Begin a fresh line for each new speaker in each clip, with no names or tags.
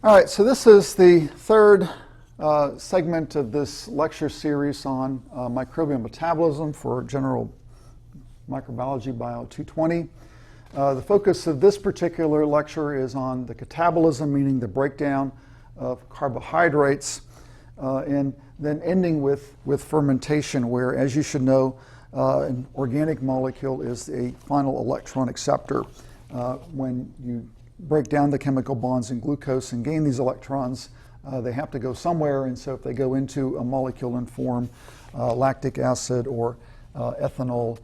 All right, so this is the third segment of this lecture series on microbial metabolism for General Microbiology Bio 220. The focus of this particular lecture is on the catabolism, meaning the breakdown of carbohydrates, and then ending with fermentation, where, as you should know, an organic molecule is a final electron acceptor. When you break down the chemical bonds in glucose and gain these electrons, they have to go somewhere, and so if they go into a molecule and form lactic acid or ethanol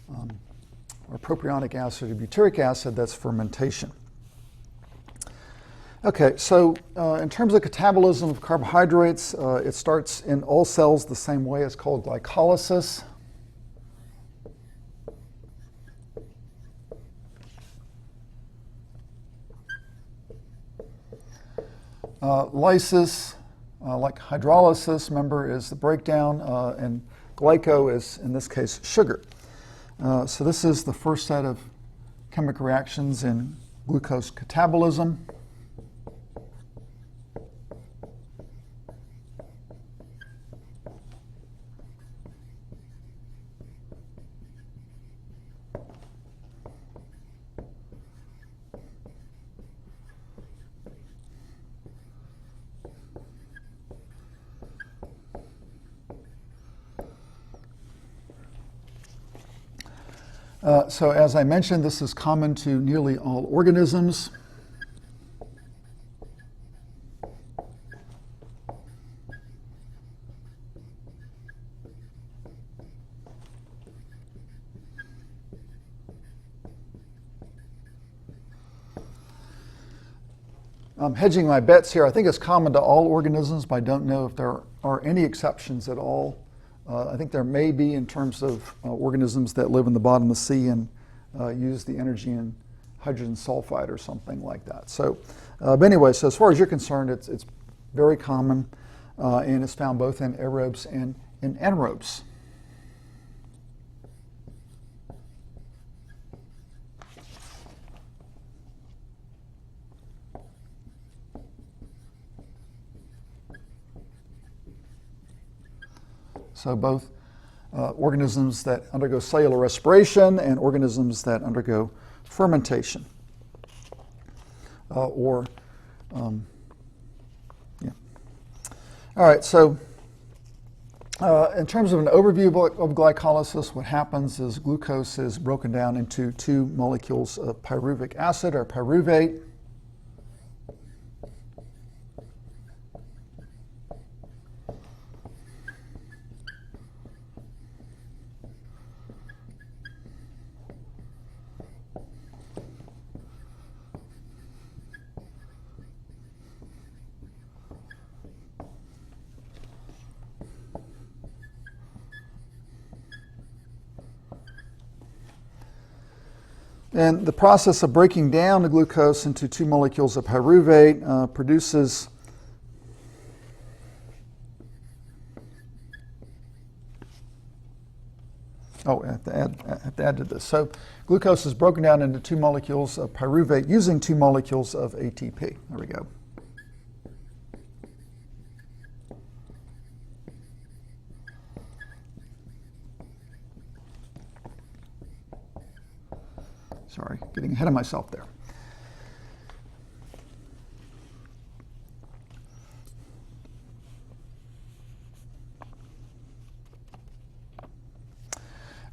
or propionic acid or butyric acid, that's fermentation. Okay, so in terms of catabolism of carbohydrates, it starts in all cells the same way. It's called glycolysis. Lysis, like hydrolysis, remember, is the breakdown, and glyco is, in this case, sugar. So this is the first set of chemical reactions in glucose catabolism. So as I mentioned, this is common to nearly all organisms. I'm hedging my bets here. I think it's common to all organisms, but I don't know if there are any exceptions at all. I think there may be in terms of organisms that live in the bottom of the sea and use the energy in hydrogen sulfide or something like that. So, but anyway, so as far as you're concerned, it's very common, and it's found both in aerobes and in anaerobes. So both organisms that undergo cellular respiration and organisms that undergo fermentation. Yeah. All right, so in terms of an overview of glycolysis, what happens is glucose is broken down into two molecules of pyruvic acid, or pyruvate. And the process of breaking down the glucose into two molecules of pyruvate produces I have to add to this. So glucose is broken down into two molecules of pyruvate using two molecules of ATP. There we go. Sorry, getting ahead of myself there.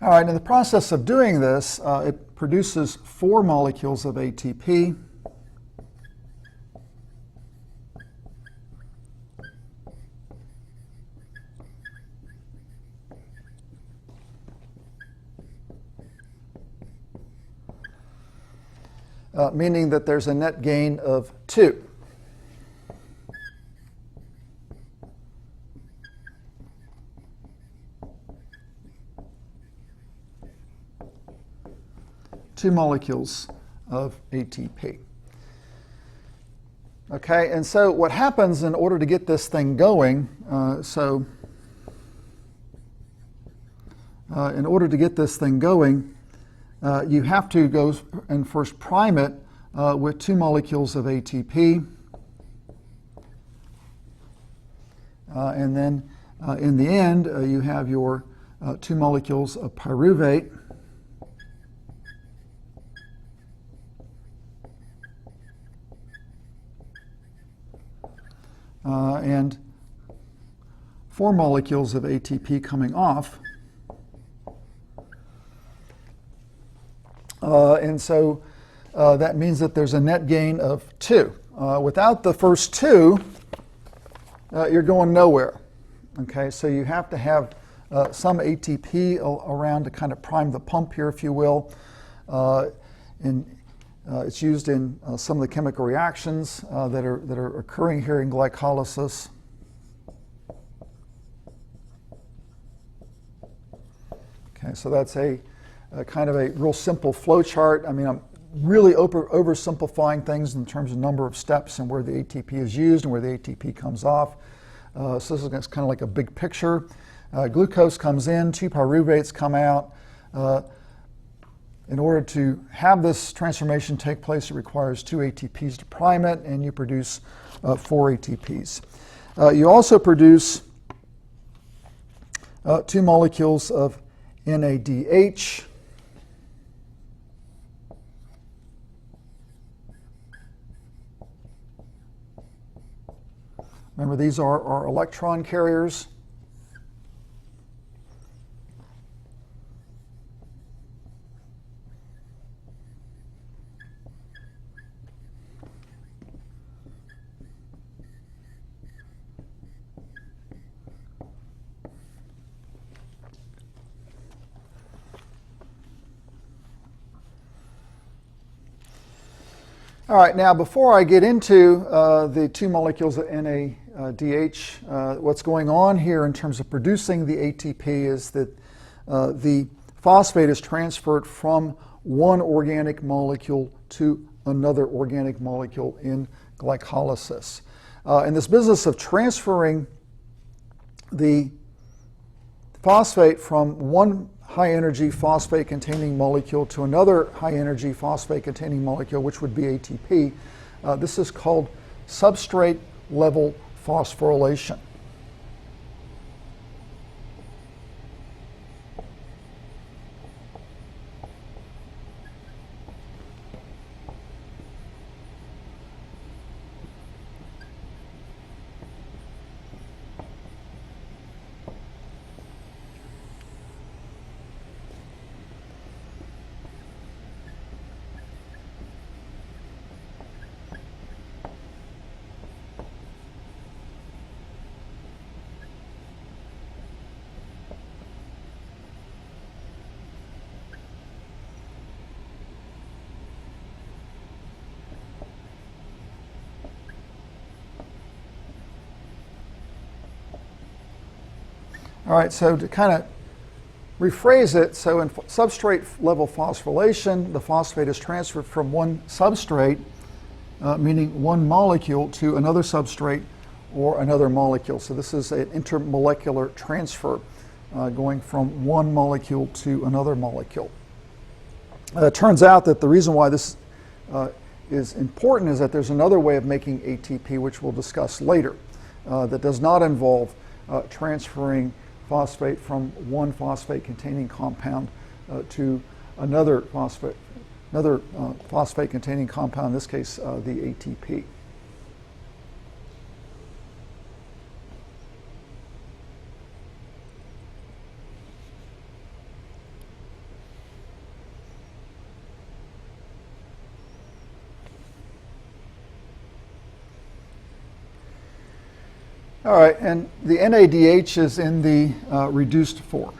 All right, in the process of doing this, it produces four molecules of ATP. Meaning that there's a net gain of 2. Two molecules of ATP. Okay, and so what happens in order to get this thing going, in order to get this thing going, you have to go and first prime it with two molecules of ATP. And then in the end, you have your 2 molecules of pyruvate. And 4 molecules of ATP coming off. And so that means that there's a net gain of 2. Without the first 2, you're going nowhere. Okay, so you have to have some ATP around to kind of prime the pump here, if you will. It's used in some of the chemical reactions that are occurring here in glycolysis. Okay, so that's a kind of a real simple flow chart. I mean, I'm really oversimplifying things in terms of number of steps and where the ATP is used and where the ATP comes off. So this is kind of like a big picture. Glucose comes in, 2 pyruvates come out. In order to have this transformation take place, it requires 2 ATPs to prime it, and you produce 4 ATPs. You also produce 2 molecules of NADH. Remember, these are our electron carriers. All right, now before I get into the 2 molecules of NADH, what's going on here in terms of producing the ATP is that the phosphate is transferred from one organic molecule to another organic molecule in glycolysis. In this business of transferring the phosphate from one high-energy phosphate-containing molecule to another high-energy phosphate-containing molecule, which would be ATP. This is called substrate-level phosphorylation. All right, so to kind of rephrase it, so in substrate level phosphorylation, the phosphate is transferred from one substrate, meaning one molecule, to another substrate or another molecule. So this is an intermolecular transfer going from one molecule to another molecule. It turns out that the reason why this is important is that there's another way of making ATP, which we'll discuss later, that does not involve transferring phosphate from one phosphate-containing compound to another phosphate-containing compound, in this case the ATP. All right, and the NADH is in the reduced form.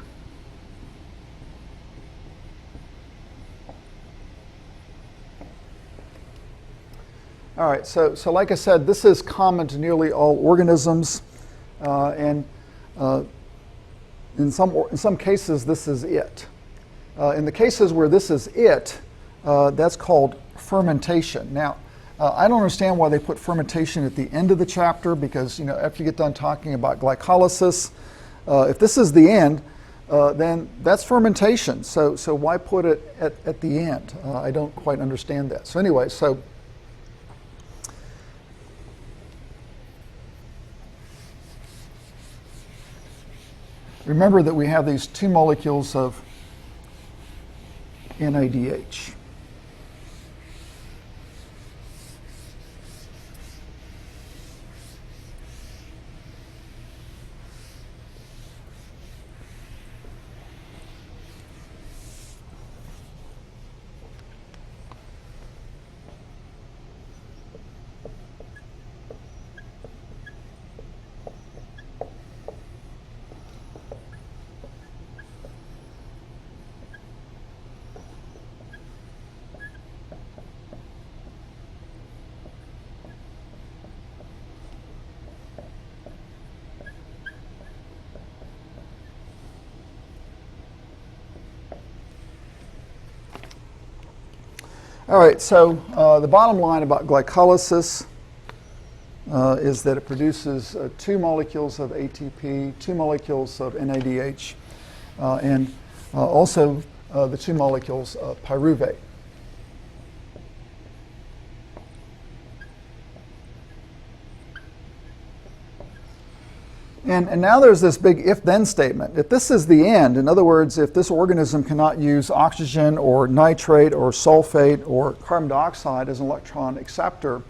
All right, so like I said, this is common to nearly all organisms, and in some cases, this is it. In the cases where this is it, that's called fermentation. Now, I don't understand why they put fermentation at the end of the chapter, because after you get done talking about glycolysis, if this is the end, then that's fermentation. So why put it at the end? I don't quite understand that. So anyway, remember that we have these 2 molecules of NADH. All right, so the bottom line about glycolysis is that it produces 2 molecules of ATP, 2 molecules of NADH, and also the 2 molecules of pyruvate. And now there's this big if-then statement. If this is the end, in other words, if this organism cannot use oxygen or nitrate or sulfate or carbon dioxide as an electron acceptor,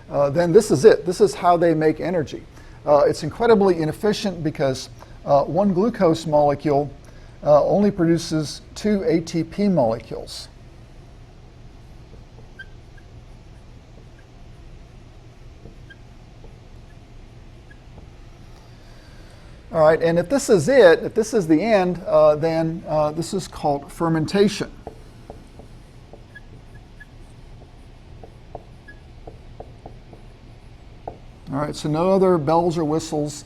then this is it. This is how they make energy. It's incredibly inefficient because 1 glucose molecule only produces 2 ATP molecules. All right, and if this is it, if this is the end, then this is called fermentation. All right, so no other bells or whistles.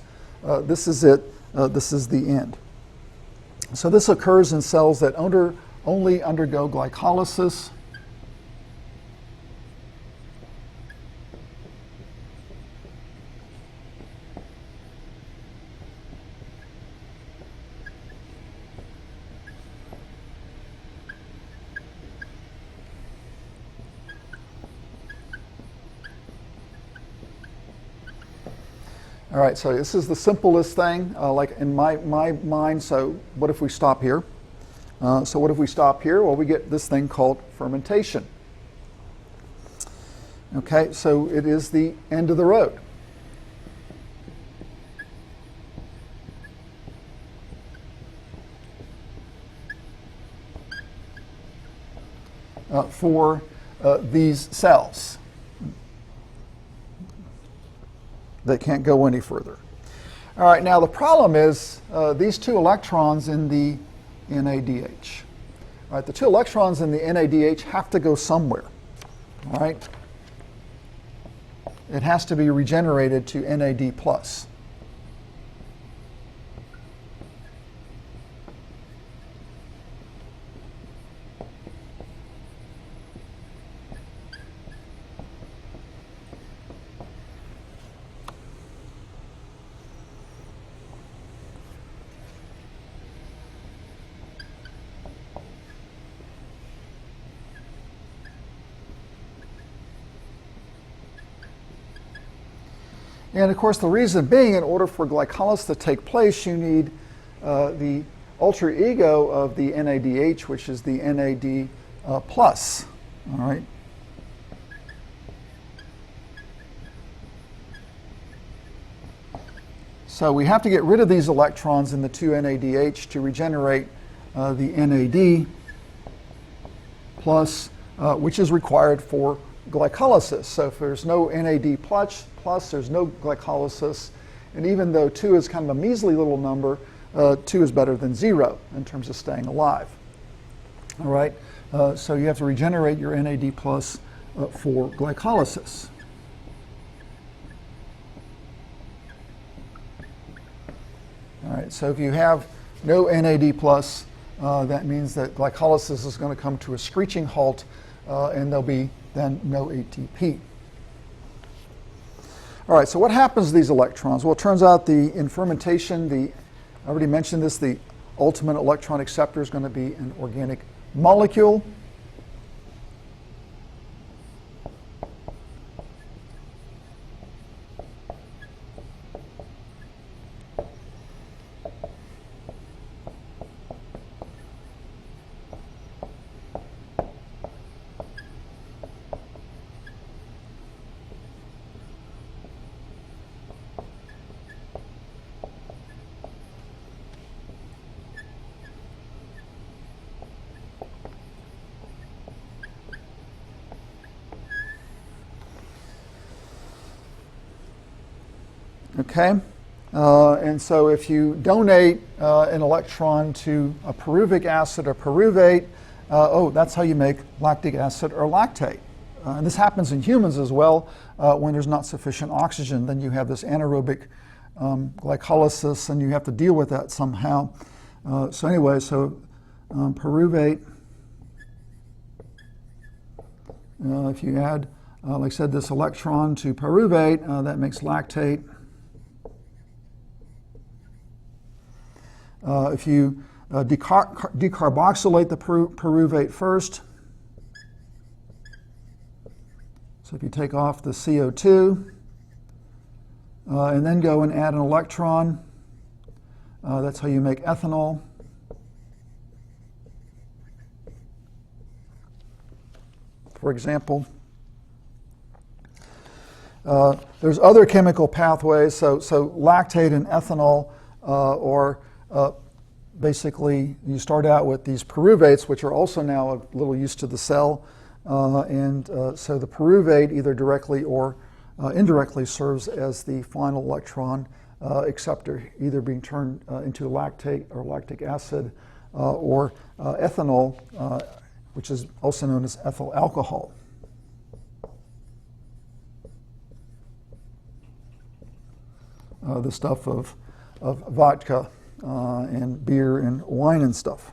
This is it. This is the end. So this occurs in cells that only undergo glycolysis. All right, so this is the simplest thing, like in my mind. So what if we stop here? So what if we stop here? Well, we get this thing called fermentation. Okay, so it is the end of the road. For these cells that can't go any further. All right, now the problem is these 2 electrons in the NADH. All right, the 2 electrons in the NADH have to go somewhere. All right, it has to be regenerated to NAD+. And of course, the reason being, in order for glycolysis to take place, you need the alter ego of the NADH, which is the NAD+. All right. So we have to get rid of these electrons in the 2 NADH to regenerate the NAD+, which is required for glycolysis. So if there's no NAD+, there's no glycolysis. And even though 2 is kind of a measly little number, 2 is better than 0 in terms of staying alive. All right, so you have to regenerate your NAD+ for glycolysis. All right, so if you have no NAD+, that means that glycolysis is going to come to a screeching halt, and there'll be then no ATP. All right, so what happens to these electrons? Well, it turns out in fermentation, I already mentioned this, the ultimate electron acceptor is going to be an organic molecule. Okay? And so if you donate an electron to a pyruvic acid or pyruvate, that's how you make lactic acid or lactate. And this happens in humans as well. When there's not sufficient oxygen, then you have this anaerobic glycolysis, and you have to deal with that somehow. Pyruvate, if you add, like I said, this electron to pyruvate, that makes lactate. If you decarboxylate the pyruvate first, so if you take off the CO2 and then go and add an electron, that's how you make ethanol. For example, there's other chemical pathways, so lactate and ethanol, basically you start out with these pyruvates, which are also now a little used to the cell, so the pyruvate either directly or indirectly serves as the final electron acceptor, either being turned into lactate or lactic acid or ethanol, which is also known as ethyl alcohol. The stuff of vodka and beer and wine and stuff.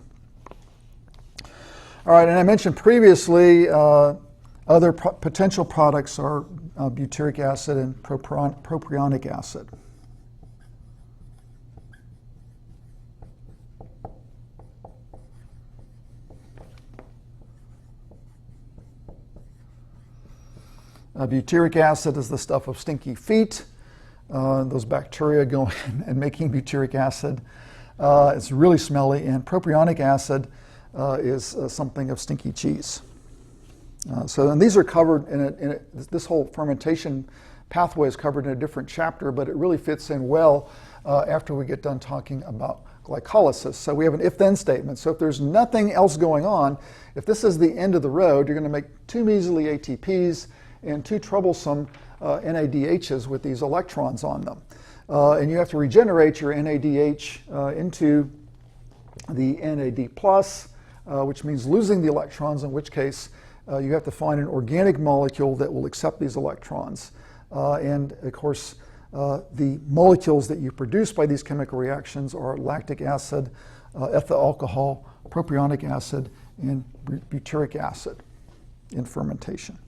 All right, and I mentioned previously other potential products are butyric acid and propionic acid. Butyric acid is the stuff of stinky feet. Those bacteria go in and making butyric acid. It's really smelly, and propionic acid is something of stinky cheese. And these are covered this whole fermentation pathway is covered in a different chapter, but it really fits in well after we get done talking about glycolysis. So we have an if-then statement. So if there's nothing else going on, if this is the end of the road, you're going to make 2 measly ATPs and 2 troublesome NADHs with these electrons on them. And you have to regenerate your NADH into the NAD+, which means losing the electrons, in which case you have to find an organic molecule that will accept these electrons. And of course, the molecules that you produce by these chemical reactions are lactic acid, ethyl alcohol, propionic acid, and butyric acid in fermentation.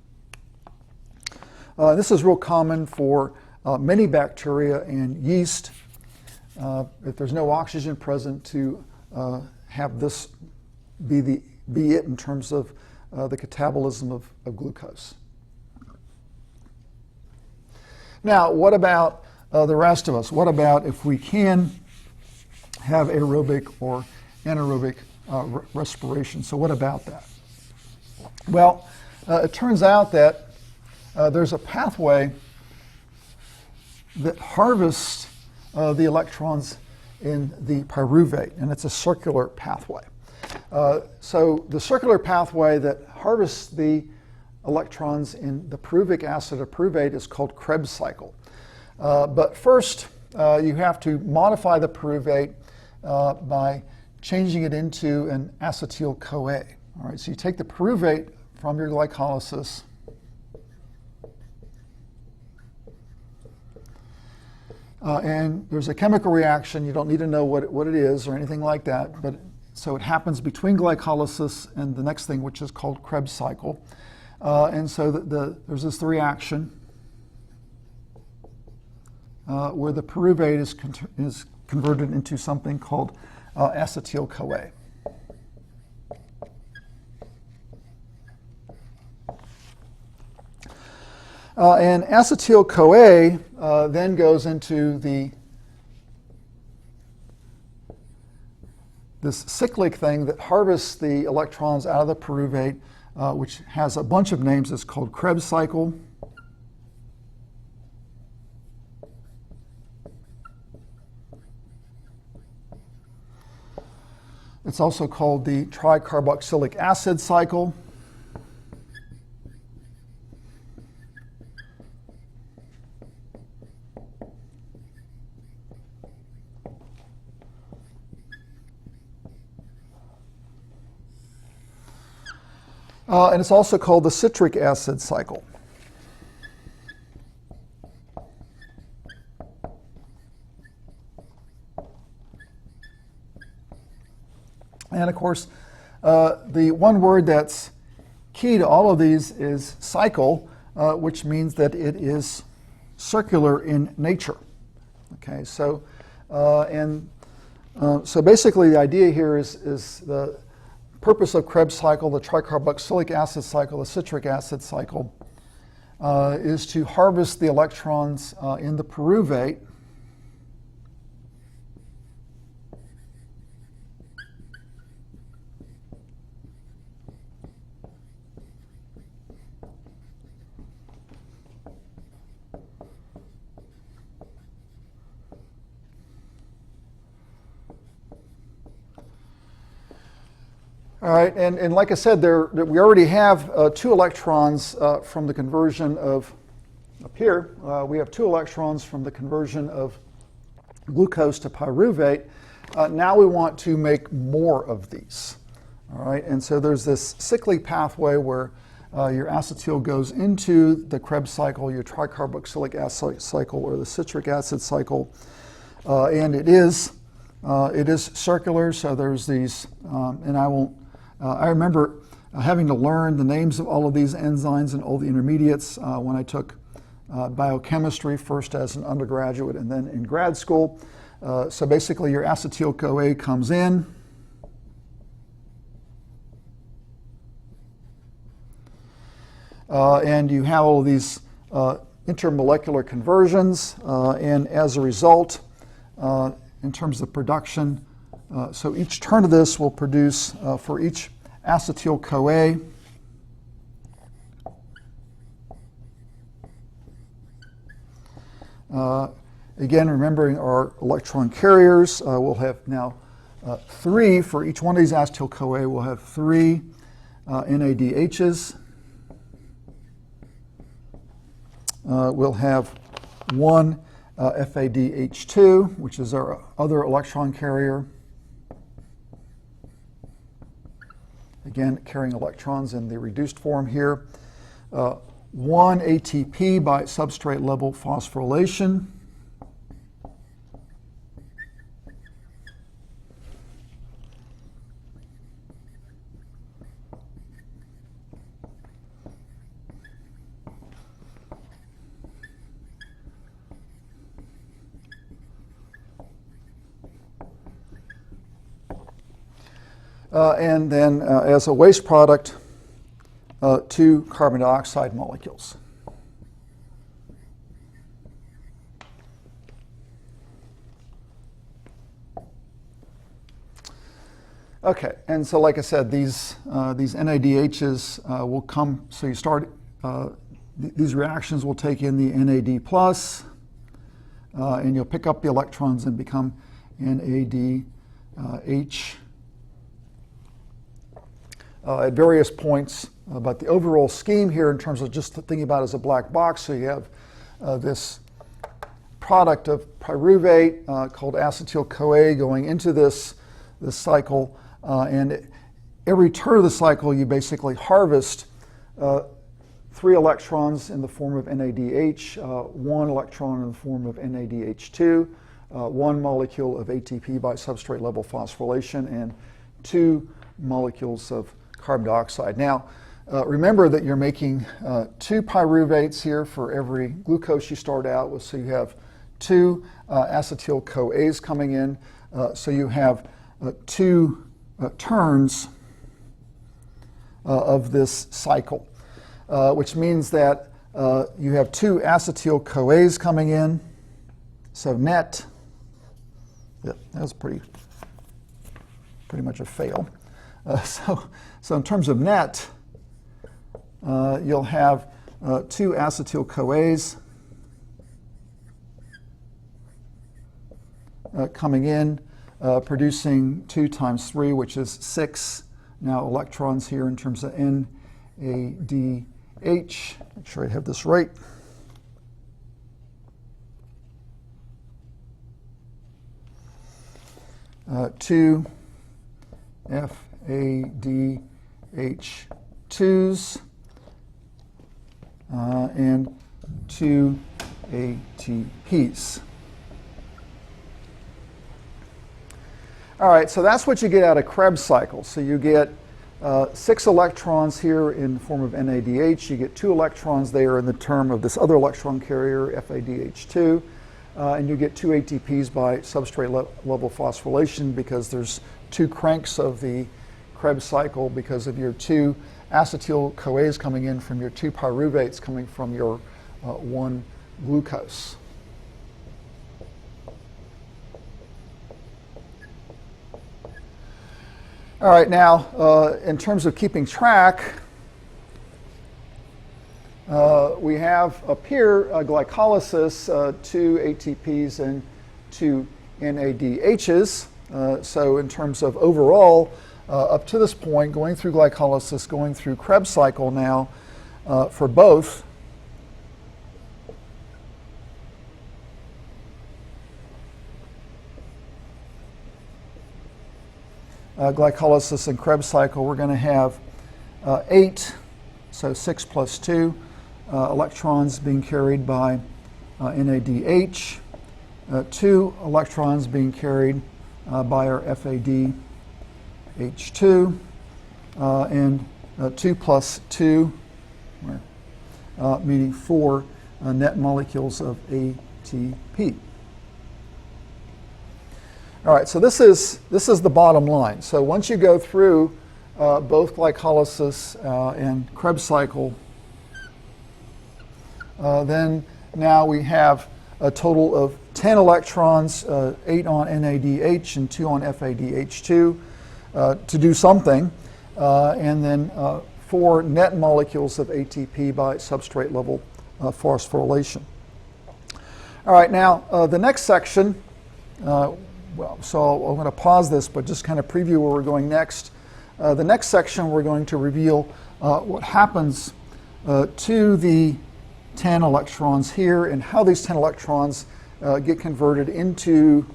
This is real common for many bacteria and yeast. If there's no oxygen present, to have this be it in terms of the catabolism of glucose. Now, what about the rest of us? What about if we can have aerobic or anaerobic respiration? So what about that? Well, it turns out that there's a pathway that harvests the electrons in the pyruvate, and it's a circular pathway. So the circular pathway that harvests the electrons in the pyruvic acid or pyruvate is called Krebs cycle. But first, you have to modify the pyruvate by changing it into an acetyl-CoA. All right, so you take the pyruvate from your glycolysis, and there's a chemical reaction. You don't need to know what it is or anything like that, but so it happens between glycolysis and the next thing, which is called Krebs cycle. And so there's this reaction where the pyruvate is converted into something called acetyl-CoA. And acetyl-CoA then goes into this cyclic thing that harvests the electrons out of the pyruvate, which has a bunch of names. It's called Krebs cycle. It's also called the tricarboxylic acid cycle. And it's also called the citric acid cycle. And of course, the one word that's key to all of these is cycle, which means that it is circular in nature. Okay, so so basically the idea here is the purpose of Krebs cycle, the tricarboxylic acid cycle, the citric acid cycle, is to harvest the electrons in the pyruvate All right, and like I said, we already have 2 electrons from the conversion of, up here, we have 2 electrons from the conversion of glucose to pyruvate. Now we want to make more of these. All right, and so there's this cyclic pathway where your acetyl goes into the Krebs cycle, your tricarboxylic acid cycle, or the citric acid cycle, and it is circular. So there's these, and I won't. I remember having to learn the names of all of these enzymes and all the intermediates when I took biochemistry, first as an undergraduate and then in grad school. So basically your acetyl-CoA comes in. And you have all of these intermolecular conversions, and as a result, in terms of production, so each turn of this will produce, for each acetyl-CoA, again, remembering our electron carriers, we'll have now 3 for each one of these acetyl-CoA. We'll have 3 NADHs. We'll have 1 FADH2, which is our other electron carrier. Again, carrying electrons in the reduced form here. 1 ATP by substrate level phosphorylation. And then as a waste product, 2 carbon dioxide molecules. Okay, and so like I said, these NADHs will come, so you start, these reactions will take in the NAD+, and you'll pick up the electrons and become NADH at various points. But the overall scheme here, in terms of just thinking about it as a black box, so you have this product of pyruvate called acetyl-CoA going into this cycle, and every turn of the cycle you basically harvest 3 electrons in the form of NADH, 1 electron in the form of NADH2, 1 molecule of ATP by substrate level phosphorylation, and 2 molecules of carbon dioxide. Now, remember that you're making 2 pyruvates here for every glucose you start out with, so you have 2 acetyl-CoAs coming in, so you have 2 turns of this cycle, which means that you have 2 acetyl-CoAs coming in, so net, yeah, that was pretty much a fail. So in terms of net, you'll have 2 acetyl-CoAs coming in, producing 2 times 3, which is 6 now electrons here in terms of NADH. Make sure I have this right. Two FADH2, 2s and 2 ATPs. All right, so that's what you get out of Krebs cycle. So you get 6 electrons here in the form of NADH. You get 2 electrons there in the term of this other electron carrier, FADH2. And you get 2 ATPs by substrate level phosphorylation because there's 2 cranks of the Krebs cycle because of your 2 acetyl-CoAs coming in from your 2 pyruvates coming from your 1 glucose. All right, now in terms of keeping track, we have up here glycolysis, 2 ATPs and 2 NADHs. So in terms of overall, up to this point, going through glycolysis, going through Krebs cycle now for both. Glycolysis and Krebs cycle, we're going to have 8, so 6 plus 2 electrons being carried by NADH, 2 electrons being carried by our FADH2, and 2 plus 2, meaning 4 net molecules of ATP. All right, so this is the bottom line. So once you go through both glycolysis and Krebs cycle, then now we have a total of 10 electrons, 8 on NADH and 2 on FADH2 to do something, and then 4 net molecules of ATP by substrate level phosphorylation. All right, now the next section, so I'm going to pause this, but just kind of preview where we're going next. The next section, we're going to reveal what happens to the 10 electrons here and how these 10 electrons get converted into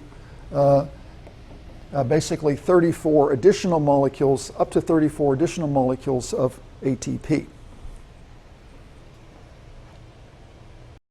basically 34 additional molecules, up to 34 additional molecules of ATP.